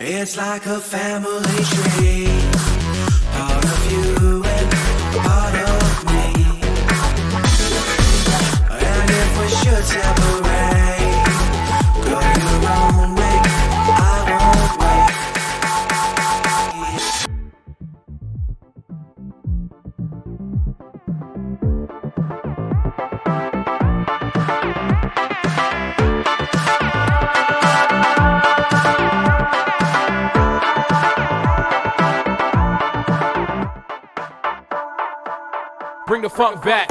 It's like a family tree, part of you and part of me. And if we should separate, go your own way, I won't wait. Bring the funk back.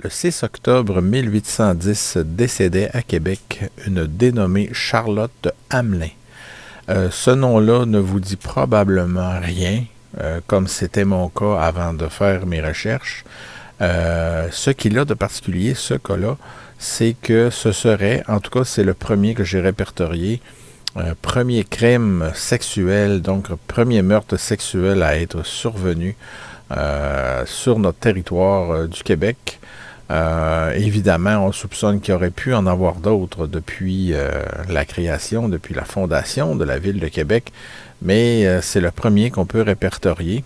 Le 6 octobre 1810 décédait à Québec une dénommée Charlotte Hamelin. Ce nom-là ne vous dit probablement rien, comme c'était mon cas avant de faire mes recherches. Ce qu'il a de particulier, ce cas-là, c'est que ce serait, en tout cas c'est le premier que j'ai répertorié, premier crime sexuel, donc premier meurtre sexuel à être survenu sur notre territoire du Québec. Évidemment, on soupçonne qu'il y aurait pu en avoir d'autres depuis la création, depuis la fondation de la ville de Québec, mais c'est le premier qu'on peut répertorier.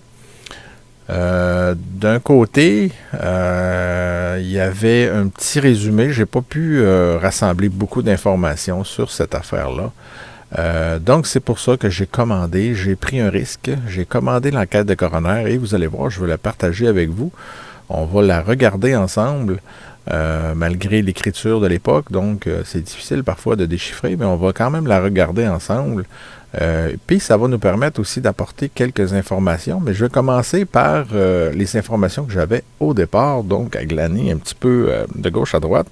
D'un côté, il y avait un petit résumé. J'ai pas pu rassembler beaucoup d'informations sur cette affaire-là. Donc, c'est pour ça que j'ai pris un risque, j'ai commandé l'enquête de coroner et vous allez voir, je vais la partager avec vous. On va la regarder ensemble, malgré l'écriture de l'époque, donc c'est difficile parfois de déchiffrer, mais on va quand même la regarder ensemble. Puis ça va nous permettre aussi d'apporter quelques informations, mais je vais commencer par les informations que j'avais au départ, donc à glaner un petit peu de gauche à droite.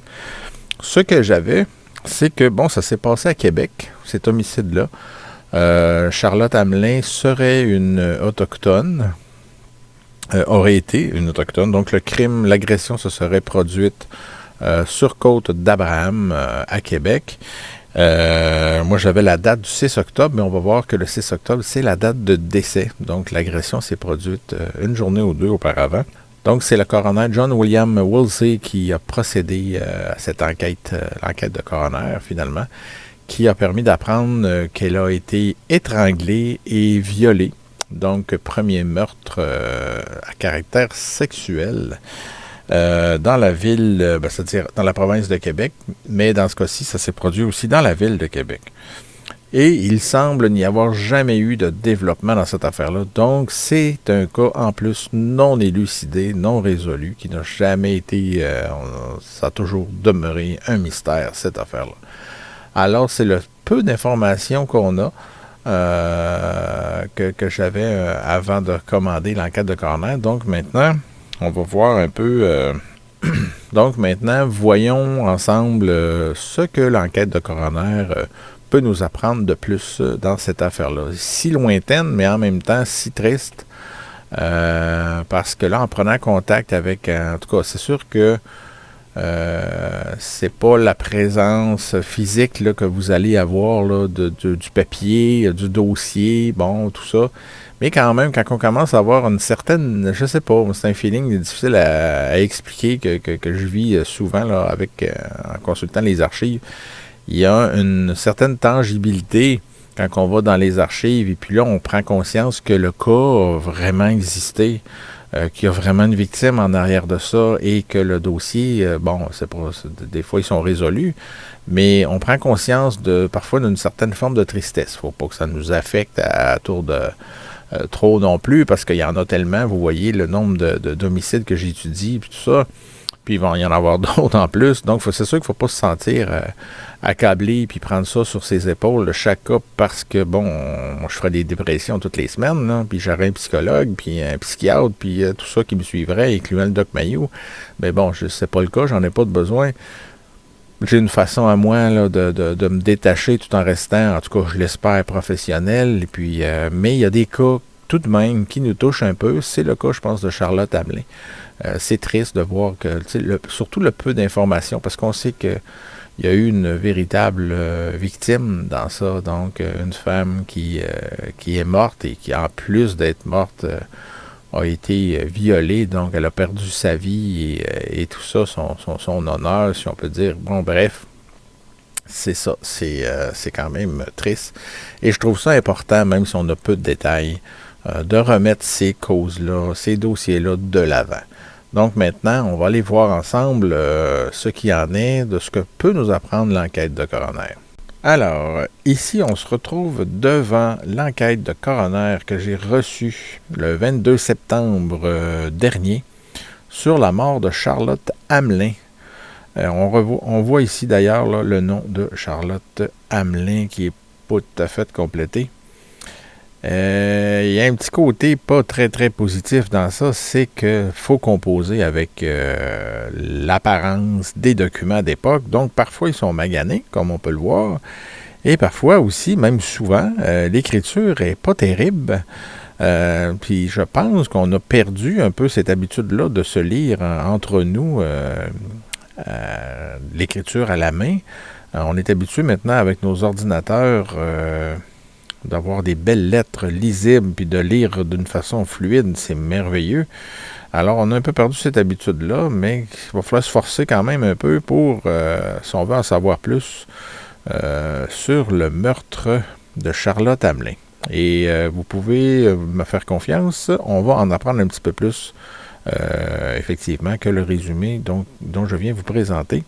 Ce que j'avais, c'est que, bon, ça s'est passé à Québec, cet homicide-là. Charlotte Hamelin serait une autochtone, aurait été une autochtone. Donc le crime, l'agression se serait produite sur côte d'Abraham à Québec. Moi j'avais la date du 6 octobre, mais on va voir que le 6 octobre, c'est la date de décès. Donc l'agression s'est produite une journée ou deux auparavant. Donc c'est le coroner John William Woolsey qui a procédé à cette enquête, l'enquête de coroner finalement, qui a permis d'apprendre qu'elle a été étranglée et violée. Donc, premier meurtre à caractère sexuel dans la ville, c'est-à-dire dans la province de Québec, mais dans ce cas-ci, ça s'est produit aussi dans la ville de Québec. Et il semble n'y avoir jamais eu de développement dans cette affaire-là. Donc, c'est un cas en plus non élucidé, non résolu, qui n'a jamais été, ça a toujours demeuré un mystère, cette affaire-là. Alors, c'est le peu d'informations qu'on a. Que j'avais avant de commander l'enquête de coroner. Donc maintenant, on va voir un peu... Donc maintenant, voyons ensemble ce que l'enquête de coroner peut nous apprendre de plus dans cette affaire-là. Si lointaine, mais en même temps si triste, parce que là, en prenant contact avec... en tout cas, c'est sûr que c'est pas la présence physique là, que vous allez avoir là, du papier, du dossier, bon, tout ça. Mais quand même, quand on commence à avoir une certaine, je sais pas, c'est un feeling difficile à expliquer que je vis souvent là, en consultant les archives. Il y a une certaine tangibilité quand on va dans les archives et puis là, on prend conscience que le cas a vraiment existé, qu'il y a vraiment une victime en arrière de ça et que le dossier, des fois ils sont résolus, mais on prend conscience parfois d'une certaine forme de tristesse. Il ne faut pas que ça nous affecte à tour de trop non plus, parce qu'il y en a tellement, vous voyez le nombre d'homicides que j'étudie, puis tout ça, puis il va y en avoir d'autres en plus, donc c'est sûr qu'il ne faut pas se sentir accablé, puis prendre ça sur ses épaules, chaque cas, parce que, je ferais des dépressions toutes les semaines, là, puis j'aurais un psychologue, puis un psychiatre, puis tout ça qui me suivrait, incluant le Doc Mayou, mais c'est pas le cas, j'en ai pas de besoin. J'ai une façon à moi là, de me détacher tout en restant, en tout cas, je l'espère, professionnel. Et puis, mais il y a des cas tout de même qui nous touchent un peu. C'est le cas, je pense, de Charlotte Hamelin. C'est triste de voir que, surtout le peu d'informations, parce qu'on sait qu'il y a eu une véritable victime dans ça. Donc, une femme qui est morte et qui, en plus d'être morte, a été violée, donc elle a perdu sa vie et tout ça, son honneur, si on peut dire. Bon, bref, c'est ça, c'est quand même triste. Et je trouve ça important, même si on a peu de détails, de remettre ces causes-là, ces dossiers-là de l'avant. Donc maintenant, on va aller voir ensemble ce qu'il y en est, de ce que peut nous apprendre l'enquête de coroner. Alors, ici, on se retrouve devant l'enquête de coroner que j'ai reçue le 22 septembre dernier sur la mort de Charlotte Hamelin. On voit ici d'ailleurs là, le nom de Charlotte Hamelin qui est pas tout à fait complété. Il y a un petit côté pas très très positif dans ça, c'est qu'il faut composer avec l'apparence des documents d'époque. Donc parfois ils sont maganés, comme on peut le voir, et parfois aussi, même souvent, l'écriture est pas terrible. Puis je pense qu'on a perdu un peu cette habitude-là de se lire entre nous l'écriture à la main. On est habitué maintenant avec nos ordinateurs d'avoir des belles lettres lisibles puis de lire d'une façon fluide, c'est merveilleux. Alors, on a un peu perdu cette habitude-là, mais il va falloir se forcer quand même un peu pour, si on veut en savoir plus, sur le meurtre de Charlotte Hamelin. Et vous pouvez me faire confiance, on va en apprendre un petit peu plus, effectivement, que le résumé dont je viens vous présenter.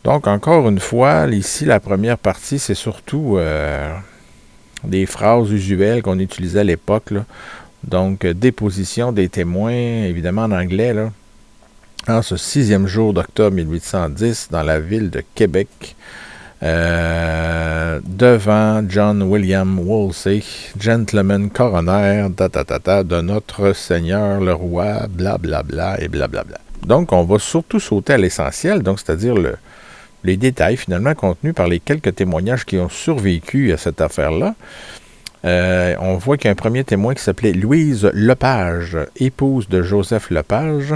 Donc, encore une fois, ici, la première partie, c'est surtout des phrases usuelles qu'on utilisait à l'époque, là. Donc, déposition des témoins, évidemment en anglais, là, en ce 6e jour d'octobre 1810, dans la ville de Québec, devant John William Wolsey, gentleman coroner, de notre Seigneur le roi, blablabla et blablabla. Donc, on va surtout sauter à l'essentiel, donc c'est-à-dire les détails finalement contenus par les quelques témoignages qui ont survécu à cette affaire-là. On voit qu'il y a un premier témoin qui s'appelait Louise Lepage, épouse de Joseph Lepage.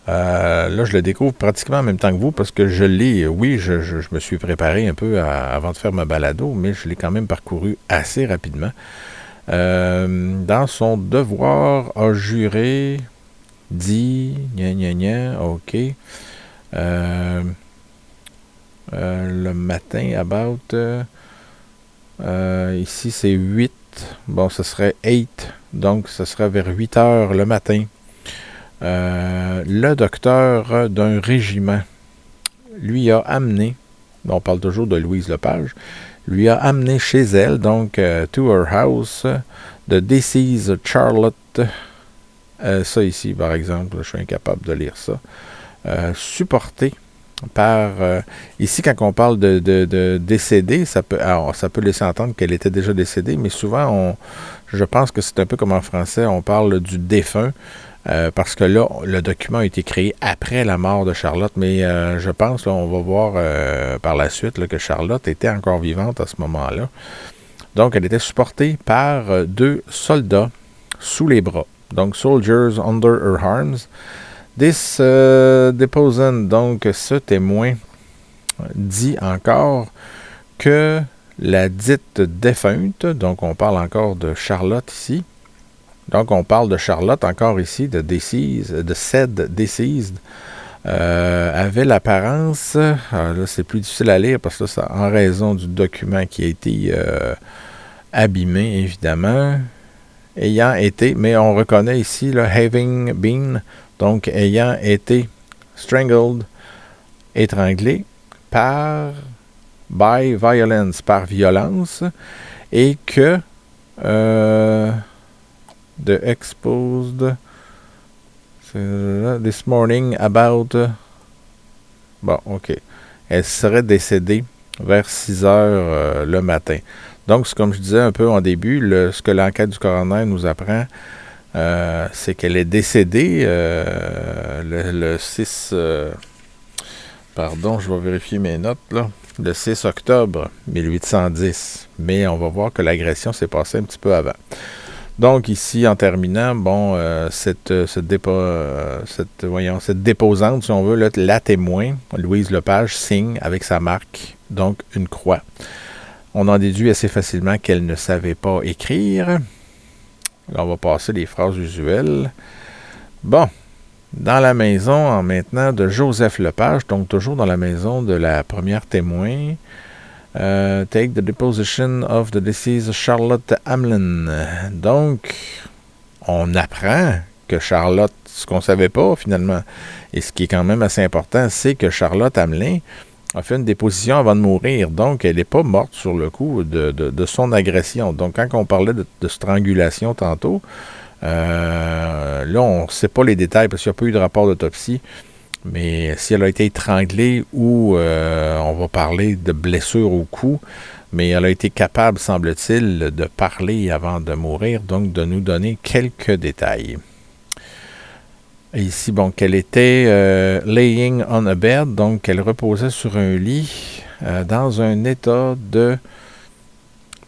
Là, je le découvre pratiquement en même temps que vous parce que je l'ai, oui, je me suis préparé un peu avant de faire ma balado, mais je l'ai quand même parcouru assez rapidement. Dans son devoir, a juré, dit, ok. Le matin, ici c'est 8, bon, ce serait 8, donc ce serait vers 8 heures le matin. Le docteur d'un régiment lui a amené, on parle toujours de Louise Lepage, lui a amené chez elle, donc to her house, the deceased Charlotte, ça ici par exemple, je suis incapable de lire ça, supporté par, ici quand on parle de décédé, ça peut laisser entendre qu'elle était déjà décédée, mais souvent je pense que c'est un peu comme en français, on parle du défunt, parce que là, le document a été créé après la mort de Charlotte, mais je pense, là, on va voir par la suite là, que Charlotte était encore vivante à ce moment-là. Donc, elle était supportée par 2 soldats sous les bras, donc soldiers under her arms. This deposant, donc ce témoin, dit encore que la dite défunte, donc on parle encore de Charlotte ici. Donc on parle de Charlotte encore ici, de said deceased, avait l'apparence, là c'est plus difficile à lire parce que là, c'est en raison du document qui a été abîmé évidemment, ayant été, mais on reconnaît ici le having been, donc ayant été strangled, étranglé by violence, par violence, et que the exposed this morning about bon, ok. Elle serait décédée vers 6 heures le matin. Donc, c'est comme je disais un peu en début, ce que l'enquête du coroner nous apprend, c'est qu'elle est décédée le 6... pardon, je vais vérifier mes notes, là. Le 6 octobre 1810. Mais on va voir que l'agression s'est passée un petit peu avant. Donc, ici, en terminant, bon, cette déposante, si on veut, là, la témoin, Louise Lepage, signe avec sa marque, donc une croix. On en déduit assez facilement qu'elle ne savait pas écrire. Là, on va passer les phrases usuelles. Bon, dans la maison, maintenant, de Joseph Lepage, donc toujours dans la maison de la première témoin, take the deposition of the deceased Charlotte Hamlin. Donc, on apprend que Charlotte, ce qu'on ne savait pas finalement, et ce qui est quand même assez important, c'est que Charlotte Hamlin a fait une déposition avant de mourir. Donc, elle n'est pas morte sur le coup de son agression. Donc, quand on parlait de strangulation tantôt, là, on ne sait pas les détails parce qu'il n'y a pas eu de rapport d'autopsie. Mais si elle a été étranglée ou on va parler de blessure au cou, mais elle a été capable, semble-t-il, de parler avant de mourir, donc de nous donner quelques détails. Et ici, bon, qu'elle était laying on a bed, donc elle reposait sur un lit dans un état de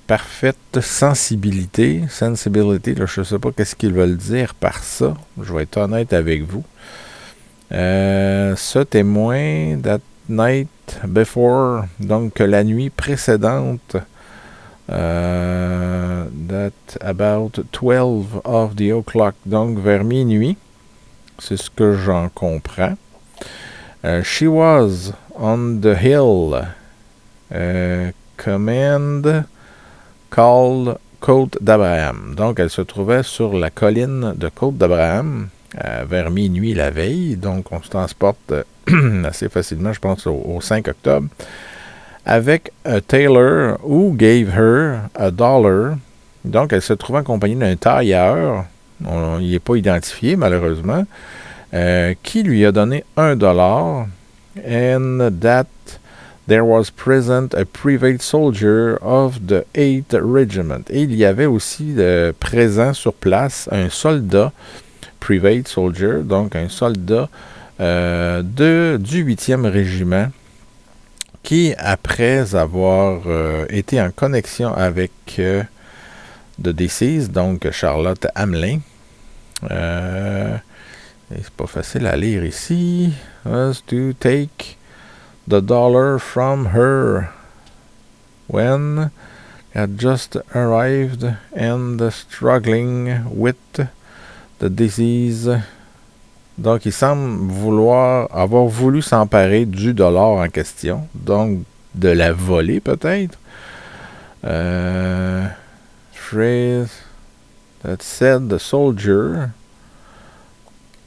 parfaite sensibility, là, je ne sais pas qu'est-ce qu'ils veulent dire par ça, je vais être honnête avec vous. Ce témoin, that night before, donc la nuit précédente, that about 12 of the o'clock, donc vers minuit, c'est ce que j'en comprends. She was on the hill, command called Côte d'Abraham. Donc elle se trouvait sur la colline de Côte d'Abraham, vers minuit la veille, donc on se transporte assez facilement, je pense, au 5 octobre, avec un tailor who gave her $1. Donc, elle se trouvait en compagnie d'un tailleur, il n'est pas identifié malheureusement, qui lui a donné $1, and that there was present a private soldier of the 8th Regiment. Et il y avait aussi présent sur place un soldat, private soldier, donc un soldat du 8e régiment, qui, après avoir été en connexion avec The Deceased, donc Charlotte Hamlin, c'est pas facile à lire ici, was to take the $1 from her when had just arrived and struggling with the disease. Donc, il semble avoir voulu s'emparer du dollar en question, donc de la voler peut-être. Phrase that said the soldier.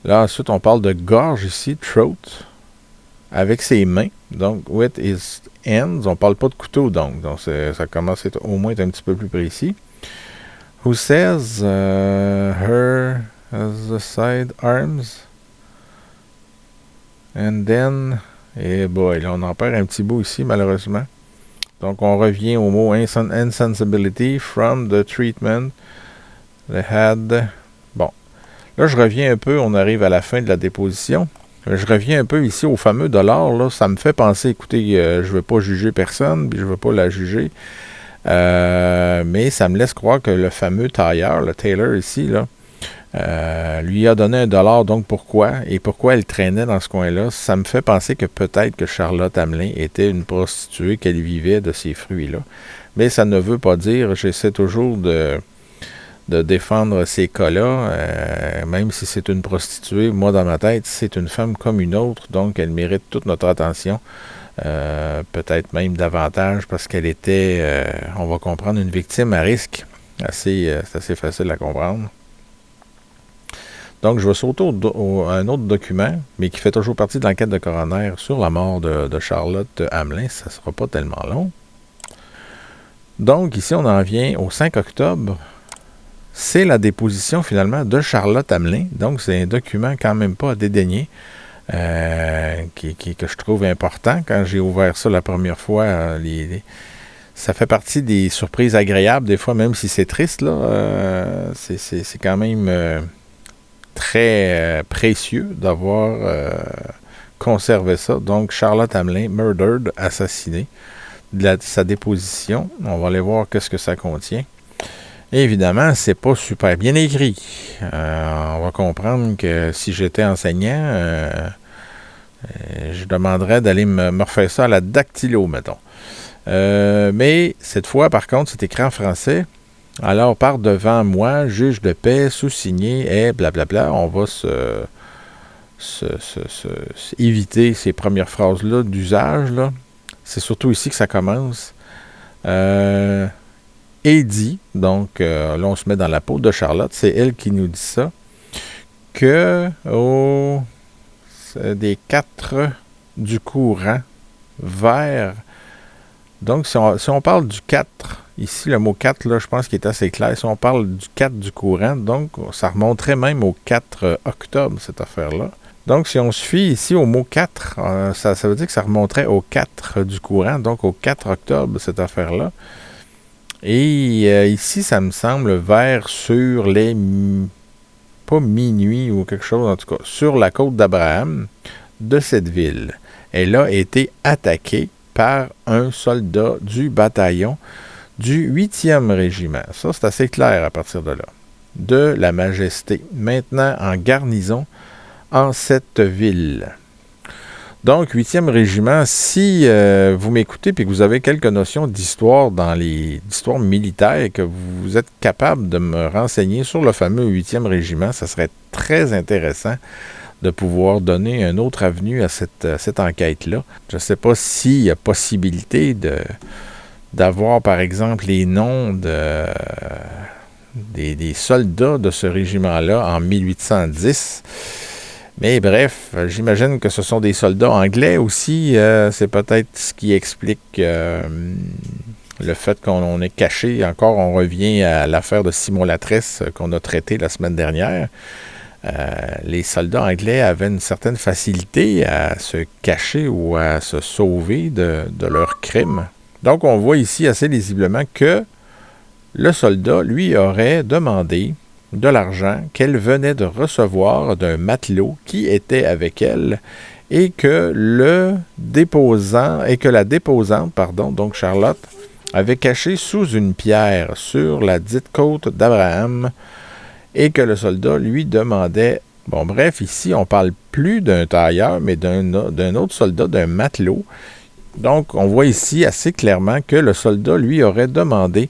Là, ensuite, on parle de gorge ici, throat, avec ses mains, donc with his hands. On parle pas de couteau, donc ça commence à être au moins un petit peu plus précis. Who says her as the side arms. And then, et boy, là, on en perd un petit bout ici, malheureusement. Donc, on revient au mot insensibility from the treatment they had. Bon. Là, je reviens un peu, on arrive à la fin de la déposition. Je reviens un peu ici au fameux dollar. Là, ça me fait penser, écoutez, je ne veux pas juger personne, puis je ne veux pas la juger. Mais ça me laisse croire que le fameux tailleur, le tailor ici, là, lui a donné $1. Donc pourquoi? Et pourquoi elle traînait dans ce coin-là? Ça me fait penser que peut-être que Charlotte Hamelin était une prostituée, qu'elle vivait de ces fruits-là. Mais ça ne veut pas dire, j'essaie toujours de défendre ces cas-là, même si c'est une prostituée, moi dans ma tête, c'est une femme comme une autre, donc elle mérite toute notre attention, peut-être même davantage parce qu'elle était, on va comprendre, une victime à risque. C'est assez facile à comprendre. Donc, je vais sauter à un autre document, mais qui fait toujours partie de l'enquête de coroner sur la mort de Charlotte Hamelin. Ça ne sera pas tellement long. Donc, ici, on en vient au 5 octobre. C'est la déposition, finalement, de Charlotte Hamelin. Donc, c'est un document quand même pas à dédaigner, que je trouve important. Quand j'ai ouvert ça la première fois, ça fait partie des surprises agréables, des fois, même si c'est triste, là. C'est quand même très précieux d'avoir conservé ça. Donc, Charlotte Hamelin, murdered, assassinée. De sa déposition. On va aller voir qu'est-ce que ça contient. Et évidemment, c'est pas super bien écrit. On va comprendre que si j'étais enseignant, je demanderais d'aller me refaire ça à la dactylo, mettons. Mais cette fois, par contre, c'est écrit en français. Alors, par devant moi, juge de paix, sous-signé, et blablabla, on va éviter ces premières phrases-là d'usage, là. C'est surtout ici que ça commence. Et dit, donc là on se met dans la peau de Charlotte, c'est elle qui nous dit ça, que des 4 du courant vers, donc si on parle du 4, ici le mot 4, là, je pense qu'il est assez clair, si on parle du 4 du courant, donc ça remonterait même au 4 octobre, cette affaire-là. Donc, si on se fie ici au mot 4, ça veut dire que ça remonterait au 4 du courant, donc au 4 octobre, cette affaire-là. Et ici, ça me semble vers sur les, pas minuit ou quelque chose, en tout cas, sur la côte d'Abraham de cette ville. Elle a été attaquée par un soldat du bataillon du 8e régiment. Ça, c'est assez clair à partir de là. De la Majesté, maintenant en garnison en cette ville. Donc, 8e régiment, si vous m'écoutez et que vous avez quelques notions d'histoire d'histoire militaire et que vous êtes capable de me renseigner sur le fameux 8e régiment, ça serait très intéressant de pouvoir donner une autre avenue à cette enquête-là. Je ne sais pas s'il y a possibilité d'avoir, par exemple, les noms des soldats de ce régiment-là en 1810. Mais bref, j'imagine que ce sont des soldats anglais aussi. C'est peut-être ce qui explique le fait qu'on est caché. Encore, on revient à l'affaire de Simon Latresse qu'on a traitée la semaine dernière. Les soldats anglais avaient une certaine facilité à se cacher ou à se sauver de leurs crimes. Donc, on voit ici assez lisiblement que le soldat, lui, aurait demandé de l'argent qu'elle venait de recevoir d'un matelot qui était avec elle et que la déposante, donc Charlotte, avait caché sous une pierre sur la dite côte d'Abraham et que le soldat lui demandait. Bon, bref, ici, on parle plus d'un tailleur, mais d'un autre soldat, d'un matelot. Donc, on voit ici assez clairement que le soldat, lui, aurait demandé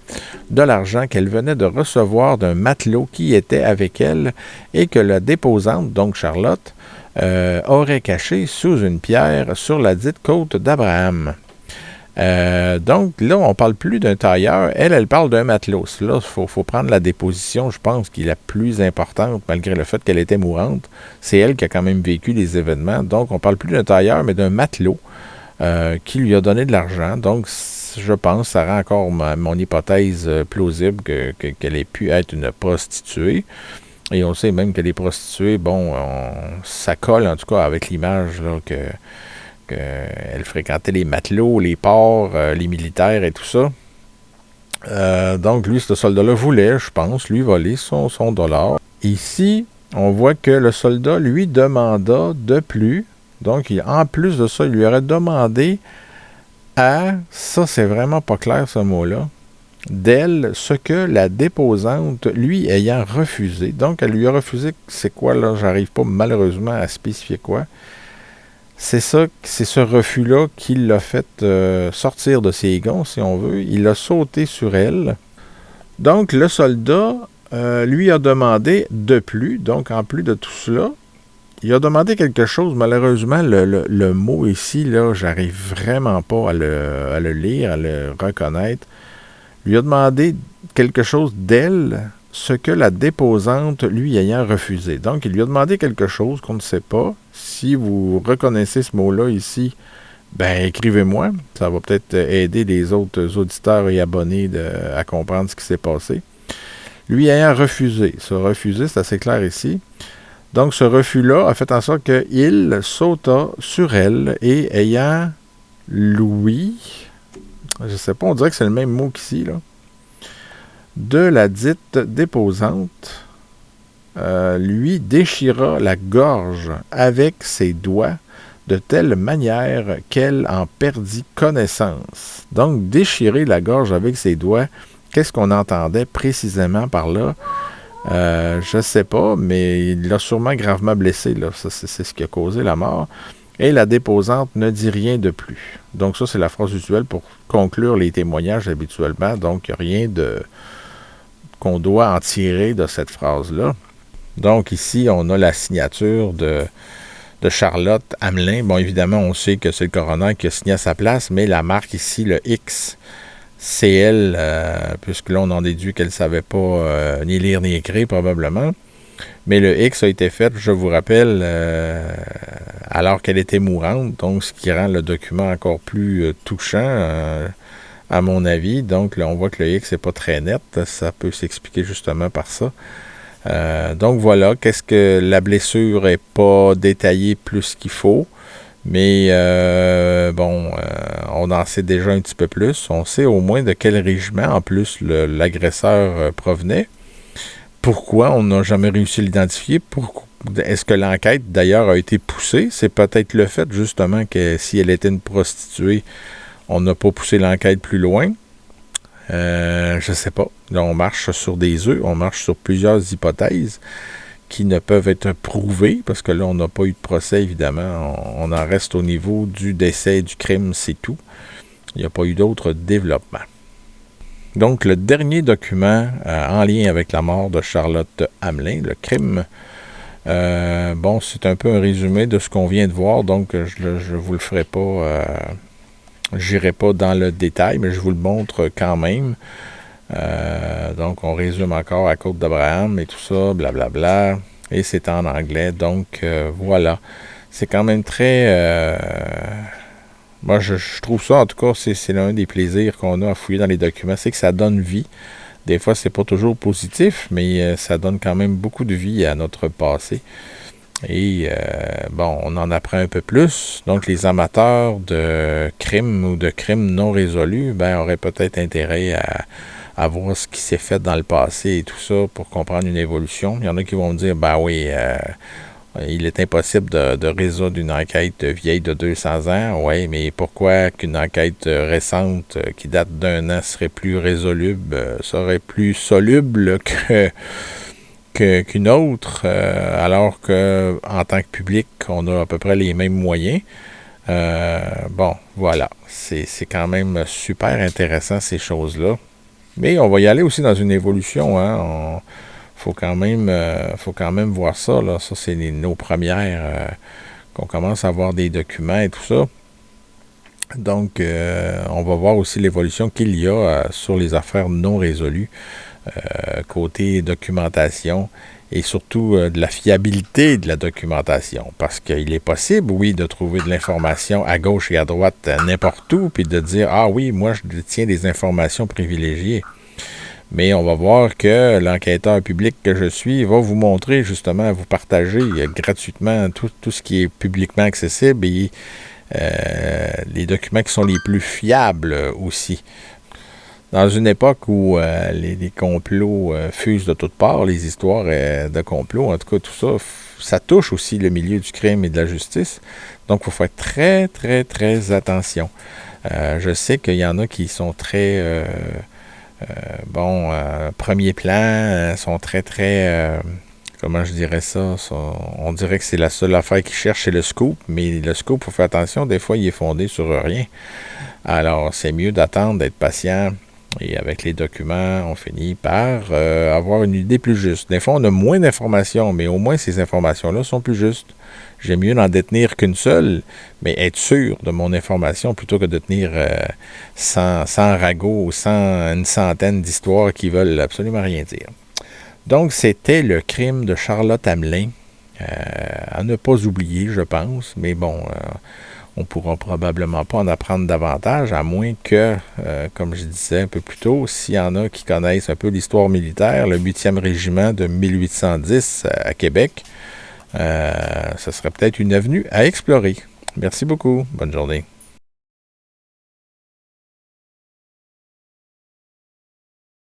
de l'argent qu'elle venait de recevoir d'un matelot qui était avec elle et que la déposante, donc Charlotte, aurait caché sous une pierre sur la dite côte d'Abraham. Donc, là, on ne parle plus d'un tailleur. Elle parle d'un matelot. Là, il faut prendre la déposition, je pense, qui est la plus importante, malgré le fait qu'elle était mourante. C'est elle qui a quand même vécu les événements. Donc, on ne parle plus d'un tailleur, mais d'un matelot. Qui lui a donné de l'argent. Donc, je pense, ça rend encore mon hypothèse plausible qu'elle ait pu être une prostituée. Et on sait même que les prostituées, ça colle en tout cas avec l'image là, qu'elle fréquentait les matelots, les ports, les militaires et tout ça. Donc, lui, ce soldat-là voulait, je pense, lui voler son dollar. Ici, on voit que le soldat lui demanda de plus. Donc, en plus de ça, il lui aurait demandé ça c'est vraiment pas clair ce mot-là, d'elle ce que la déposante, lui, ayant refusé. Donc, elle lui a refusé, c'est quoi là? J'arrive pas malheureusement à spécifier quoi. C'est ce refus-là qui l'a fait sortir de ses gonds, si on veut. Il a sauté sur elle. Donc, le soldat lui a demandé de plus, donc en plus de tout cela, il a demandé quelque chose. Malheureusement, le mot ici, là, j'arrive vraiment pas à le lire, à le reconnaître. Lui a demandé quelque chose d'elle, ce que la déposante lui ayant refusé. Donc, il lui a demandé quelque chose qu'on ne sait pas. Si vous reconnaissez ce mot-là ici, ben écrivez-moi. Ça va peut-être aider les autres auditeurs et abonnés à comprendre ce qui s'est passé. Lui ayant refusé. Ce refusé, c'est assez clair ici. Donc, ce refus-là a fait en sorte qu'il sauta sur elle et ayant loué, je ne sais pas, on dirait que c'est le même mot qu'ici, là, de la dite déposante, lui déchira la gorge avec ses doigts de telle manière qu'elle en perdit connaissance. Donc, déchirer la gorge avec ses doigts, qu'est-ce qu'on entendait précisément par là? Je ne sais pas, mais il l'a sûrement gravement blessé, là. Ça, c'est ce qui a causé la mort. Et la déposante ne dit rien de plus. Donc ça, c'est la phrase usuelle pour conclure les témoignages habituellement. Donc, il n'y a rien qu'on doit en tirer de cette phrase-là. Donc ici, on a la signature de Charlotte Hamelin. Bon, évidemment, on sait que c'est le coroner qui a signé à sa place, mais la marque ici, le X, c'est elle, puisque là, on en déduit qu'elle ne savait pas ni lire ni écrire, probablement. Mais le X a été fait, je vous rappelle, alors qu'elle était mourante, donc ce qui rend le document encore plus touchant, à mon avis. Donc là, on voit que le X n'est pas très net. Ça peut s'expliquer justement par ça. Donc voilà, qu'est-ce que la blessure n'est pas détaillée plus qu'il faut. Mais on en sait déjà un petit peu plus. On sait au moins de quel régiment, en plus, l'agresseur provenait. Pourquoi on n'a jamais réussi à l'identifier? Est-ce que l'enquête, d'ailleurs, a été poussée? C'est peut-être le fait, justement, que si elle était une prostituée, on n'a pas poussé l'enquête plus loin. Je sais pas. Là, on marche sur des œufs. On marche sur plusieurs hypothèses qui ne peuvent être prouvées, parce que là, on n'a pas eu de procès, évidemment. On en reste au niveau du décès du crime, c'est tout. Il n'y a pas eu d'autres développements. Donc, le dernier document en lien avec la mort de Charlotte Hamelin, le crime, c'est un peu un résumé de ce qu'on vient de voir, donc je vous le ferai pas, j'irai pas dans le détail, mais je vous le montre quand même. Donc, on résume encore à Côte d'Abraham et tout ça, blablabla, et c'est en anglais, donc voilà. C'est quand même très... moi, je trouve ça, en tout cas, c'est l'un des plaisirs qu'on a à fouiller dans les documents, c'est que ça donne vie. Des fois, c'est pas toujours positif, mais ça donne quand même beaucoup de vie à notre passé. Et, on en apprend un peu plus. Donc, les amateurs de crimes ou de crimes non résolus, auraient peut-être intérêt à voir ce qui s'est fait dans le passé et tout ça pour comprendre une évolution. Il y en a qui vont me dire, il est impossible de résoudre une enquête vieille de 200 ans. Oui, mais pourquoi qu'une enquête récente qui date d'1 an serait plus résoluble, serait plus soluble qu'une autre, alors que en tant que public, on a à peu près les mêmes moyens. Voilà. C'est quand même super intéressant, ces choses-là. Mais on va y aller aussi dans une évolution, hein. Faut quand même voir ça, là. Ça, c'est nos premières qu'on commence à avoir des documents et tout ça. Donc, on va voir aussi l'évolution qu'il y a sur les affaires non résolues, côté documentation, et surtout de la fiabilité de la documentation. Parce qu'il est possible, oui, de trouver de l'information à gauche et à droite, n'importe où, puis de dire, ah oui, moi, je détiens des informations privilégiées. Mais on va voir que l'enquêteur public que je suis va vous montrer, justement, vous partager gratuitement tout ce qui est publiquement accessible et les documents qui sont les plus fiables aussi. Dans une époque où les complots fusent de toutes parts, les histoires de complots, en tout cas, tout ça, ça touche aussi le milieu du crime et de la justice. Donc, il faut faire très, très, très attention. Je sais qu'il y en a qui sont très Premier plan, sont très, très... comment je dirais ça? On dirait que c'est la seule affaire qu'ils cherchent, c'est le scoop. Mais le scoop, il faut faire attention, des fois, il est fondé sur rien. Alors, c'est mieux d'attendre, d'être patient. Et avec les documents, on finit par avoir une idée plus juste. Des fois, on a moins d'informations, mais au moins, ces informations-là sont plus justes. J'aime mieux n'en détenir qu'une seule, mais être sûr de mon information plutôt que de tenir 100 ragots ou une centaine d'histoires qui veulent absolument rien dire. Donc, c'était le crime de Charlotte Hamelin. À ne pas oublier, je pense, mais bon... on ne pourra probablement pas en apprendre davantage, à moins que, comme je disais un peu plus tôt, s'il y en a qui connaissent un peu l'histoire militaire, le 8e régiment de 1810 à Québec, ce serait peut-être une avenue à explorer. Merci beaucoup. Bonne journée.